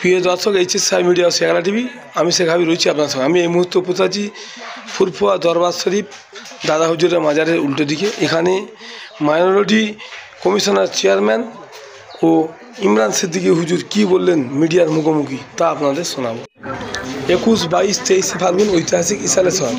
প্রিয় দর্শক, HSI media শেখানা TV, আমি শেখ হাবিব রয়েছি আপনার সঙ্গে। আমি এই মুহূর্তে উপস্থিত আছি ফুরফুরা দরবার শরীফ দাদা হুজুরের মাজারের উল্টো দিকে। এখানে মাইনরিটি কমিশনার চেয়ারম্যান ও ইমরান সিদ্দিকী হুজুর কি বললেন মিডিয়ার মুখোমুখি তা আপনাদের শোনাবো। 21, 22, 23 ফাল্গুন ঐতিহাসিক ইসালে শহর।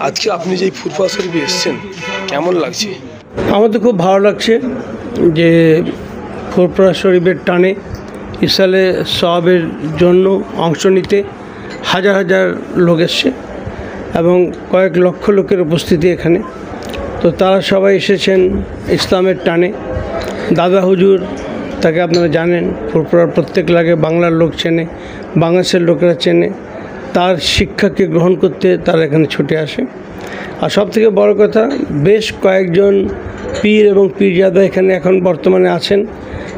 আজকে আপনি যে ফুরফুরা শরীফে এসেছেন কেমন লাগছে? আমার তো খুব ভালো লাগছে যে ফুরফুরা শরীফের টানে ইসালে সওয়াবের জন্য অংশ নিতে হাজার হাজার লোক এসছে এবং কয়েক লক্ষ লোকের উপস্থিতি এখানে। তো তারা সবাই এসেছেন ইসলামের টানে। দাদা হুজুর তাকে আপনারা জানেন, ফুরফুরার প্রত্যেক লাগে বাংলার লোক চেনে, বাংলাদেশের লোকেরা চেনে। তার শিক্ষাকে গ্রহণ করতে তারা এখানে ছুটে আসে। আর সবথেকে বড় কথা, বেশ কয়েকজন পীর এবং পীরজাদা এখানে এখন বর্তমানে আছেন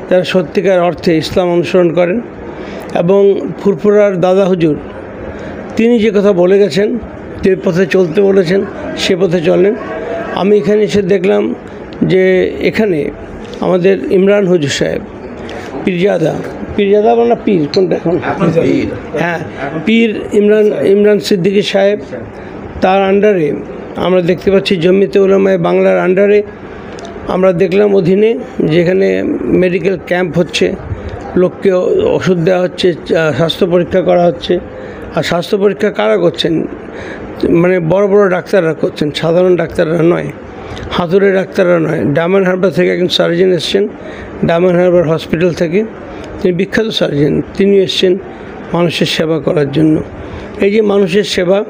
যারা সত্যিকার অর্থে ইসলাম অনুসরণ করেন। এবং ফুরফুরার দাদা হুজুর তিনি যে কথা বলে গেছেন, যে পথে চলতে বলেছেন সে পথে চলেন। আমি এখানে এসে দেখলাম যে এখানে আমাদের ইমরান হুজুর সাহেব পীরজাদা বল না পীর কোনটা এখন, হ্যাঁ পীর ইমরান সিদ্দিকী সাহেব, তার আন্ডারে আমরা দেখতে পাচ্ছি জমিয়তে উলামায়ে বাংলার আন্ডারে আমরা দেখলাম অধীনে যেখানে মেডিকেল ক্যাম্প হচ্ছে, লোককে ওষুধ দেওয়া হচ্ছে, স্বাস্থ্য পরীক্ষা করা হচ্ছে। আর স্বাস্থ্য পরীক্ষা কারা করছেন? মানে বড় বড় ডাক্তাররা করছেন, সাধারণ ডাক্তাররা নয়, হাতুড়ে ডাক্তাররা নয়। ডায়মন্ড হারবার থেকে একজন সার্জন এসছেন, ডায়মন্ড হারবার হসপিটাল থেকে, তিনি বিখ্যাত সার্জন, তিনি এসছেন মানুষের সেবা করার জন্য। এই যে মানুষের সেবা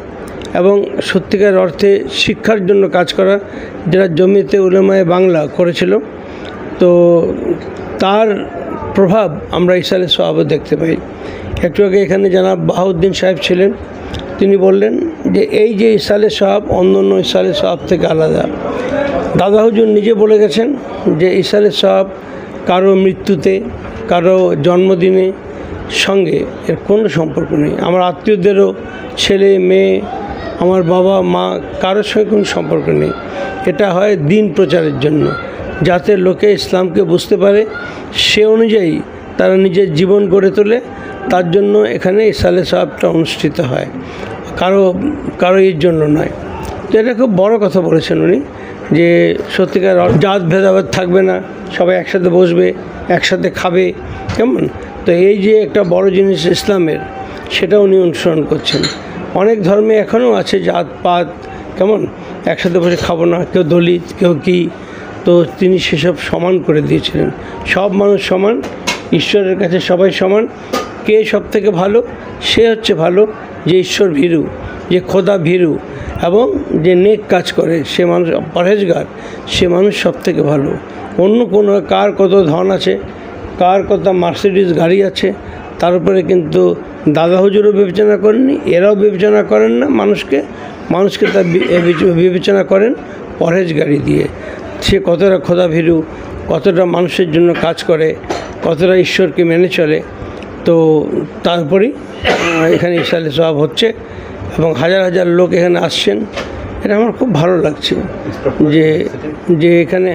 এবং সত্যিকার অর্থে শিক্ষার জন্য কাজ করা, যারা জমিয়তে উলামায়ে বাংলা করেছিল, তো তার প্রভাব আমরা ইসালে সওয়াবে দেখতে পাই। একটু আগে এখানে জনাব বাহাউদ্দিন সাহেব ছিলেন, তিনি বললেন যে এই যে ইসালে সওয়াব অন্যান্য ইসালে সওয়াব থেকে আলাদা। দাদা হুজুর নিজে বলে গেছেন যে ইসালে সওয়াব কারো মৃত্যুতে, কারো জন্মদিনে সঙ্গে এর কোনো সম্পর্ক নেই। আমার আত্মীয়দেরও ছেলে মেয়ে, আমার বাবা মা, কারোর সঙ্গে কোনো সম্পর্ক নেই। এটা হয় দিন প্রচারের জন্য, যাতে লোকে ইসলামকে বুঝতে পারে, সে অনুযায়ী তারা নিজের জীবন গড়ে তোলে। তার জন্য এখানে ইসালে সওয়াবটা অনুষ্ঠিত হয়, কারো এর জন্য নয়। তো এটা খুব বড় কথা বলেছেন উনি, যে সত্যিকার জাত ভেদাভেদ থাকবে না, সবাই একসাথে বসবে, একসাথে খাবে, কেমন। তো এই যে একটা বড় জিনিস ইসলামের, সেটা উনি অনুসরণ করছেন। অনেক ধর্মে এখনও আছে জাতপাত, কেমন একসাথে বসে খাবো না, কেউ দলিত, কেউ কি। তো তিনি সেসব সমান করে দিয়েছিলেন। সব মানুষ সমান, ঈশ্বরের কাছে সবাই সমান। কে সব থেকে ভালো? সে হচ্ছে ভালো যে ঈশ্বর ভীরু, যে খোদা ভীরু এবং যে নেক কাজ করে, সে মানুষ পরহেজগার, সে মানুষ সব থেকে ভালো। অন্য কোনো কার কত ধন আছে, কার কত মার্সিডিজ গাড়ি আছে, তার উপরে কিন্তু দাদা হুজুরও বিবেচনা করেননি, এরাও বিবেচনা করেন না। মানুষকে তার বিবেচনা করেন পরহেজগারি দিয়ে। সে কতটা খোদা ভীরু, কতটা মানুষের জন্য কাজ করে, কতটা ঈশ্বরকে মেনে চলে। তো তারপরেই এখানে ইসালে সওয়াব হচ্ছে এবং হাজার হাজার লোক এখানে আসছেন। এটা আমার খুব ভালো লাগছে যে এখানে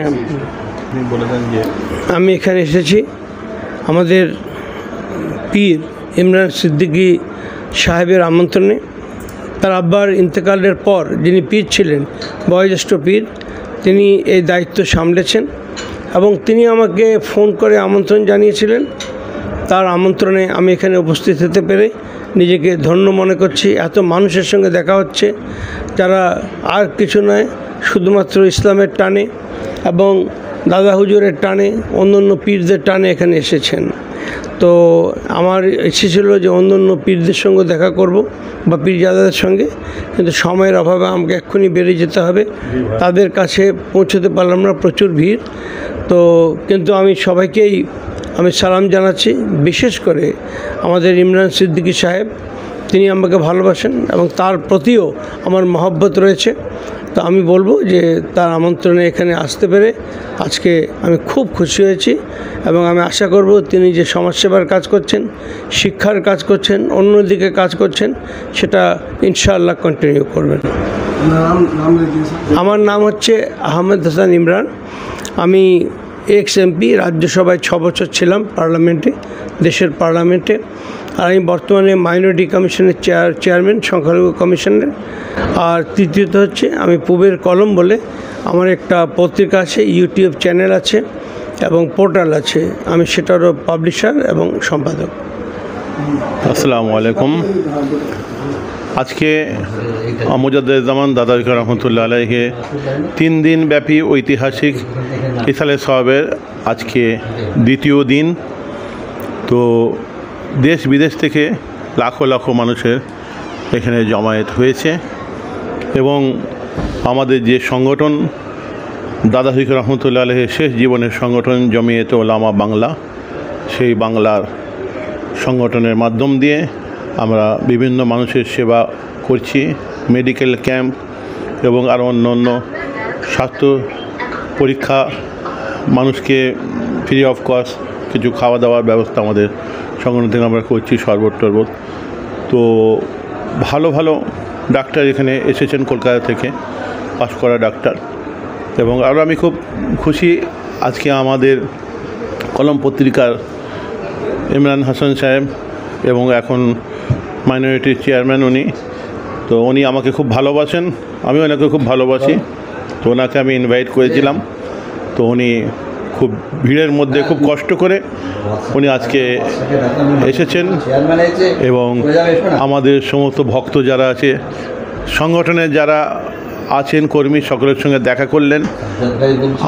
আমি এখানে এসেছি আমাদের পীর ইমরান সিদ্দিকী সাহেবের আমন্ত্রণে। তার আব্বার ইন্তেকালের পর যিনি পীর ছিলেন, বয়োজ্যেষ্ঠ পীর, তিনি এই দায়িত্ব সামলেছেন এবং তিনি আমাকে ফোন করে আমন্ত্রণ জানিয়েছিলেন। তার আমন্ত্রণে আমি এখানে উপস্থিত হতে পেরে নিজেকে ধন্য মনে করছি। এত মানুষের সঙ্গে দেখা হচ্ছে যারা আর কিছু নয়, শুধুমাত্র ইসলামের টানে এবং দাদা হুজুরের টানে, অন্যান্য পীরদের টানে এখানে এসেছেন। তো আমার ইচ্ছে ছিল যে অন্যান্য পীরদের সঙ্গে দেখা করব বা পীরজাদাদের সঙ্গে, কিন্তু সময়ের অভাবে আমাকে এক্ষুনি বেরিয়ে যেতে হবে। তাদের কাছে পৌঁছতে পারলাম না, প্রচুর ভিড়। তো কিন্তু আমি সবাইকেই সালাম জানাচ্ছি, বিশেষ করে আমাদের ইমরান সিদ্দিকী সাহেব, তিনি আমাকে ভালোবাসেন এবং তার প্রতিও আমার মহব্বত রয়েছে। তো আমি বলবো যে তার আমন্ত্রণে এখানে আসতে পেরে আজকে আমি খুব খুশি হয়েছি এবং আমি আশা করব তিনি যে সমাজসেবার কাজ করছেন, শিক্ষার কাজ করছেন, অন্যদিকে কাজ করছেন, সেটা ইনশাআল্লাহ কন্টিনিউ করবেন। আমার নাম হচ্ছে আহমেদ হাসান ইমরান। আমি এক্স এমপি, রাজ্যসভায় 6 বছর ছিলাম পার্লামেন্টে, দেশের পার্লামেন্টে। আর আমি বর্তমানে মাইনরিটি কমিশনের চেয়ারম্যান, সংখ্যালঘু কমিশনের। আর তৃতীয়ত হচ্ছে আমি পূবের কলম বলে আমার একটা পত্রিকা আছে, ইউটিউব চ্যানেল আছে এবং পোর্টাল আছে, আমি সেটারও পাবলিশার এবং সম্পাদক। আসসালামু আলাইকুম। আজকে মুজাদ্দেদুজ্জামান দাদা রহমতুল্লাহ আলাইহি 3 দিন ব্যাপী ঐতিহাসিক ইসালে সওয়াবের আজকে দ্বিতীয় দিন। তো দেশ বিদেশ থেকে লাখো লাখো মানুষের এখানে জমায়েত হয়েছে এবং আমাদের যে সংগঠন দাদা রহমতুল্লাহ আলাইহির শেষ জীবনের সংগঠন জমিয়তে ওলামা বাংলা, সেই বাংলার সংগঠনের মাধ্যম দিয়ে আমরা বিভিন্ন মানুষের সেবা করছি। মেডিকেল ক্যাম্প এবং আরও অন্য স্বাস্থ্য পরীক্ষা, মানুষকে ফ্রি অফ কস্ট কিছু খাওয়া দাওয়ার ব্যবস্থা আমাদের সংগঠন থেকে আমরা করছি, শরবত টরবত। তো ভালো ভালো ডাক্তার এখানে এসেছেন কলকাতা থেকে, পাস করা ডাক্তার। এবং আরও আমি খুব খুশি, আজকে আমাদের কলম পত্রিকার ইমরান হাসান সাহেব এবং এখন মাইনরিটির চেয়ারম্যান উনি, তো উনি আমাকে খুব ভালোবাসেন, আমি ওনাকে খুব ভালোবাসি। তো ওনাকে আমি ইনভাইট করেছিলাম, তো উনি খুব ভিড়ের মধ্যে খুব কষ্ট করে উনি আজকে এসেছেন এবং আমাদের সমস্ত ভক্ত যারা আছে, সংগঠনের যারা আছেন কর্মী, সকলের সঙ্গে দেখা করলেন।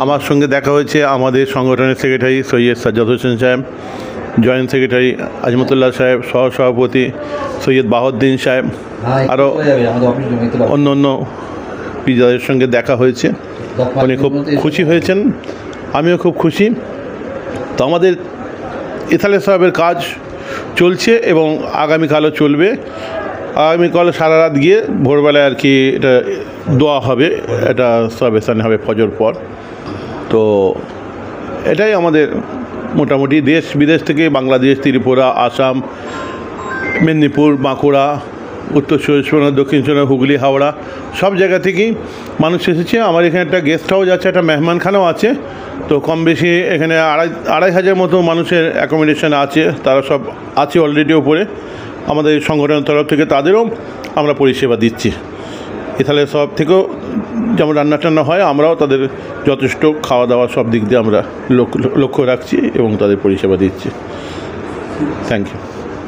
আমার সঙ্গে দেখা হয়েছে আমাদের সংগঠনের সেক্রেটারি সৈয়দ সাজ্জাদ হোসেন সাহেব, জয়েন্ট সেক্রেটারি আজমতুল্লাহ সাহেব, সহসভাপতি সৈয়দ বাহাউদ্দিন সাহেব, আরও অন্য পিজাদের সঙ্গে দেখা হয়েছে। উনি খুব খুশি হয়েছেন, আমিও খুব খুশি। তো আমাদের ইসালে সাহেবের কাজ চলছে এবং আগামীকালও চলবে। আগামীকাল সারা রাত গিয়ে ভোরবেলায় আর কি এটা দোয়া হবে, এটা সাবেসান হবে ফজর পর। তো এটাই আমাদের মোটামুটি দেশ বিদেশ থেকে, বাংলাদেশ, ত্রিপুরা, আসাম, মেদিনীপুর, বাঁকুড়া, উত্তর চব্বিশ পরগনা, দক্ষিণ চব্বিশ পরগনা, হুগলি, হাওড়া, সব জায়গা থেকেই মানুষ এসেছে। আমার এখানে একটা গেস্ট হাউস আছে, একটা মেহমানখানাও আছে। তো কম বেশি এখানে আড়াই হাজার মতো মানুষের অ্যাকোমোডেশন আছে, তারা সব আছে অলরেডি ওপরে। আমাদের সংগঠনের তরফ থেকে তাদেরও আমরা পরিষেবা দিচ্ছি। ইসালে সব থেকেও যেমন রান্না টান্না হয়, আমরাও তাদের যথেষ্ট খাওয়া দাওয়া সব দিক দিয়ে আমরা লক্ষ্য রাখছি এবং তাদের পরিষেবা দিচ্ছি। Thank you.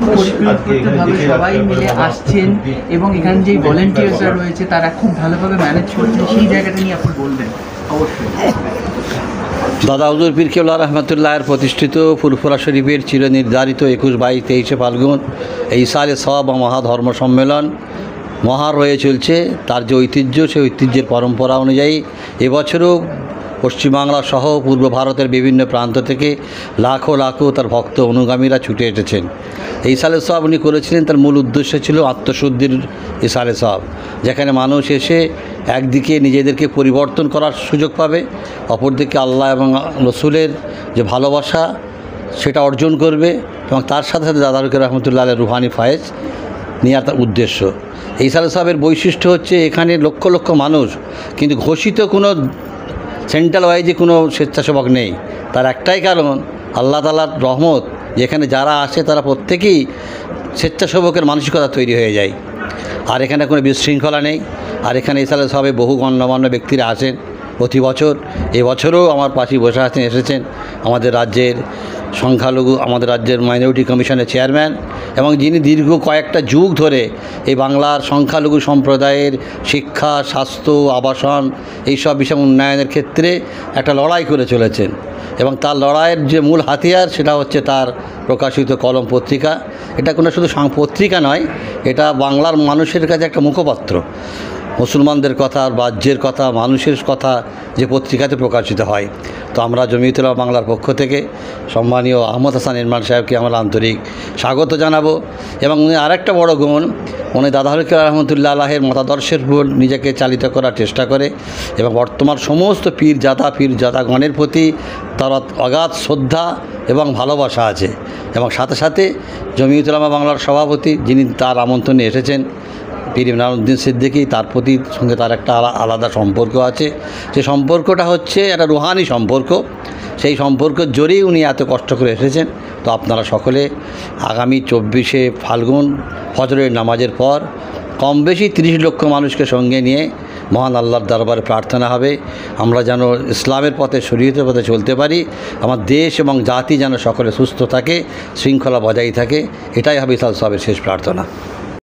পরিকল্পিতভাবে সবাই মিলে আসছেন এবং এখানে যে ভলেন্টিয়ার্সরা রয়েছে তারা খুব ভালোভাবে ম্যানেজ করছেন, সেই জায়গাটা নিয়ে আপনি বলবেন। অবশ্যই দাদা হুজুর পীর কেবলা রহমতুল্লাহের প্রতিষ্ঠিত ফুরফুরা শরীফের চিরনির্ধারিত 21, 22, 23 ফাল্গুন এই ইসালে সওয়াব মহাধর্ম সম্মেলন মহার হয়ে চলছে। তার যে ঐতিহ্য, সেই ঐতিহ্যের পরম্পরা অনুযায়ী এবছরও পশ্চিমবাংলা সহ পূর্ব ভারতের বিভিন্ন প্রান্ত থেকে লাখো লাখো তার ভক্ত অনুগামীরা ছুটে এসেছেন। এই ইসালে সওয়াব উনি করেছিলেন, তার মূল উদ্দেশ্য ছিল আত্মশুদ্ধির ইসালে সওয়াব, যেখানে মানুষ এসে একদিকে নিজেদেরকে পরিবর্তন করার সুযোগ পাবে, অপরদিকে আল্লাহ এবং রসুলের যে ভালোবাসা সেটা অর্জন করবে এবং তার সাথে সাথে দাদা রহমতুল্লাহ রুহানি ফায়েজ নেওয়ার তার উদ্দেশ্য। এই ইসালে সওয়াবের বৈশিষ্ট্য হচ্ছে এখানে লক্ষ লক্ষ মানুষ, কিন্তু ঘোষিত কোনো সেন্ট্রাল ওয়াইজে কোনো স্বেচ্ছাসেবক নেই। তার একটাই কারণ, আল্লাহ তাআলার রহমত, যেখানে যারা আসে তারা প্রত্যেকেই স্বেচ্ছাসেবকের মানসিকতা তৈরি হয়ে যায়। আর এখানে কোনো বিশৃঙ্খলা নেই। আর এখানে ইসালে সওয়াবে বহু গণ্যমান্য ব্যক্তিরা আসেন প্রতি বছর। এবছরও আমার পাশে বসে আছেন, এসেছেন আমাদের রাজ্যের সংখ্যালঘু, আমাদের রাজ্যের মাইনরিটি কমিশনের চেয়ারম্যান, এবং যিনি দীর্ঘ কয়েকটা যুগ ধরে এই বাংলার সংখ্যালঘু সম্প্রদায়ের শিক্ষা, স্বাস্থ্য, আবাসন এইসব বিষয় উন্নয়নের ক্ষেত্রে একটা লড়াই করে চলেছেন। এবং তার লড়াইয়ের যে মূল হাতিয়ার সেটা হচ্ছে তার প্রকাশিত কলম পত্রিকা। এটা কোনো শুধু পত্রিকা নয়, এটা বাংলার মানুষের কাছে একটা মুখপাত্র। মুসলমানদের কথা, রাজ্যের কথা, মানুষের কথা যে পত্রিকাতে প্রকাশিত হয়। তো আমরা জমিয়তুল উলামা বাংলার পক্ষ থেকে সম্মানীয় আহমদ হাসান ইরমান সাহেবকে আমরা আন্তরিক স্বাগত জানাবো। এবং উনি আরেকটা বড় গুণ, উনি দাদা রহমতুল্লাহ আলাহের মতাদর্শের উপর নিজেকে চালিত করার চেষ্টা করে এবং বর্তমান সমস্ত পীরজাদাগণের প্রতি তার অগাধ শ্রদ্ধা এবং ভালোবাসা আছে। এবং সাথে সাথে জমিয়তুল উলামা বাংলার সভাপতি, যিনি তার আমন্ত্রণে এসেছেন, পীর ইমরানউদ্দিন সিদ্দিকী, তার প্রতি সঙ্গে তার একটা আলাদা সম্পর্ক আছে। যে সম্পর্কটা হচ্ছে একটা রুহানি সম্পর্ক। সেই সম্পর্কের জোরেই উনি এত কষ্ট করে এসেছেন। তো আপনারা সকলে আগামী 24শে ফাল্গুন ফজরের নামাজের পর কম বেশি 30 লক্ষ মানুষকে সঙ্গে নিয়ে মহান আল্লাহর দরবারে প্রার্থনা হবে আমরা যেন ইসলামের পথে শরীয়তের পথে চলতে পারি, আমার দেশ এবং জাতি যেন সকলে সুস্থ থাকে, শৃঙ্খলা বজায় থাকে। এটাই হবে ইসাল সাহেবের শেষ প্রার্থনা।